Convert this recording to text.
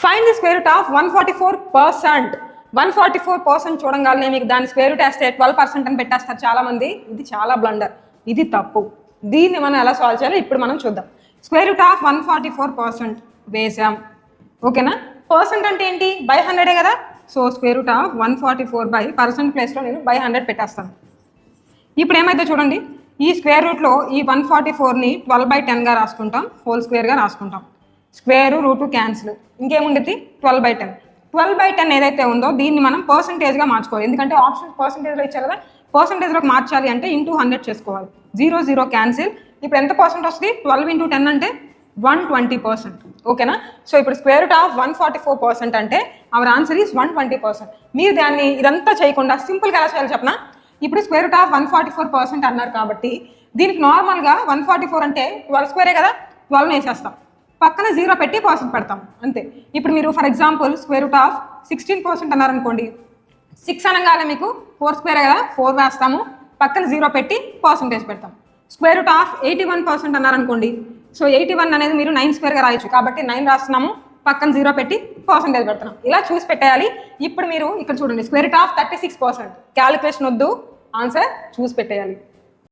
Find the square root of 144%. 144% చూడంగానే మీకు దాని స్క్వేర్ రూట్ వేస్తే 12% అని పెట్టేస్తారు చాలామంది. ఇది చాలా బ్లండర్, ఇది తప్పు. దీన్ని మనం ఎలా సాల్వ్ చేయాలో ఇప్పుడు మనం చూద్దాం. స్క్వేర్ రూట్ ఆఫ్ 144% వేసాం, ఓకేనా. పర్సెంట్ అంటే ఏంటి? బై 100 కదా. సో స్క్వేర్ రూట్ ఆఫ్ 144/% ప్లేస్లో నేను బై 100 పెట్టేస్తాను. ఇప్పుడు ఏమైతే చూడండి, ఈ స్క్వేర్ రూట్లో ఈ 144ని 12/10గా రాసుకుంటాం, హోల్ స్క్వేర్గా రాసుకుంటాం. Square root cancel, ఇంకేముండిద్ది 12/10. 12/10 ఏదైతే ఉందో దీన్ని మనం పర్సంటేజ్గా మార్చుకోవాలి, ఎందుకంటే ఆప్షన్ పర్సంటేజ్లో ఇచ్చారు కదా. పర్సంటేజ్లోకి మార్చాలి అంటే ఇంటూ 100 చేసుకోవాలి. 0 0 క్యాన్సిల్. ఇప్పుడు ఎంత పర్సెంట్ వస్తుంది? 12 × 10 అంటే 120%, ఓకేనా. సో ఇప్పుడు స్క్వేర్ రూట్ ఆఫ్ 144% అంటే అవర్ ఆన్సర్ ఈస్ 120%. మీరు దాన్ని ఇదంతా చేయకుండా సింపుల్గా ఎలా చేయాలి చెప్పనా? ఇప్పుడు స్క్వేర్ రూట్ ఆఫ్ 144% అన్నారు కాబట్టి దీనికి నార్మల్గా 144 అంటే 12 స్క్వేరే కదా, 12 వేసేస్తాం, పక్కన 0 పెట్టి పర్సెంట్ పెడతాం, అంతే. ఇప్పుడు మీరు for example square root of 16% అన్నారనుకోండి, 6 అనగానే మీకు 4 స్క్వేరే కదా, 4 వేస్తాము, పక్కన 0 పెట్టి పర్సంటేజ్ పెడతాం. స్క్వేర్ రూట్ ఆఫ్ 81% అన్నారనుకోండి, సో 81 అనేది మీరు 9 స్క్వేర్గా రాయొచ్చు, కాబట్టి 9 రాస్తున్నాము, పక్కన 0 పెట్టి పర్సంటేజ్ పెడుతున్నాం. ఇలా చూసి పెట్టేయాలి. ఇప్పుడు మీరు ఇక్కడ చూడండి, స్క్వేర్ రూట్ ఆఫ్ 36%. క్యాలిక్యులేషన్ వద్దు, ఆన్సర్ చూసి పెట్టేయాలి.